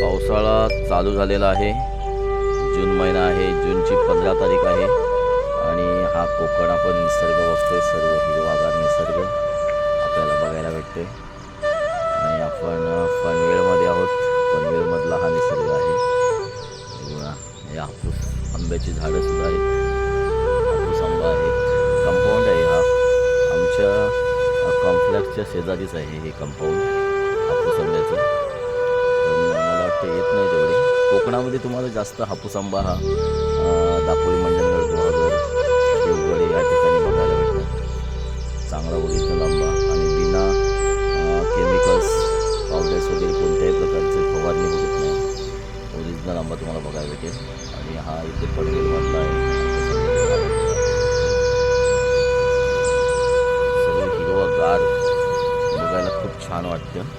पावसाळा चालू झालेला आहे. जून महिना आहे. जूनची 15 तारीख आहे आणि हा कोकण आपण निसर्ग बघतोय. सर्व हिरवागार निसर्ग आपल्याला बघायला भेटतोय आणि आपण पनवेलमध्ये आहोत. पनवेलमधला हा निसर्ग आहे. बघा, हे हापूस आंब्याची झाडं सुद्धा आहेत. हापूस आंबा आहेत. कंपाऊंड आहे हा. आमच्या कॉम्प्लेक्सच्या शेजारीच आहे हे कंपाऊंड हापूस आंब्याचं. पण मला वाटतं येत नाही तेवढे. कोकणामध्ये तुम्हाला जास्त हापूस आंबा हा दापोली, मंडणगड, गुहागर, देवगड या ठिकाणी बघायला भेटणार. चांगला ओरिजिनल आंबा आणि बिना केमिकल्स, पावडर्स वगैरे कोणत्याही प्रकारचे फवारणी होत नाही. ओरिजिनल आंबा तुम्हाला बघायला भेटेल आणि हा इथे पनवेलमधला आहे. सर्व हिरवंगार बघायला खूप छान वाटतं.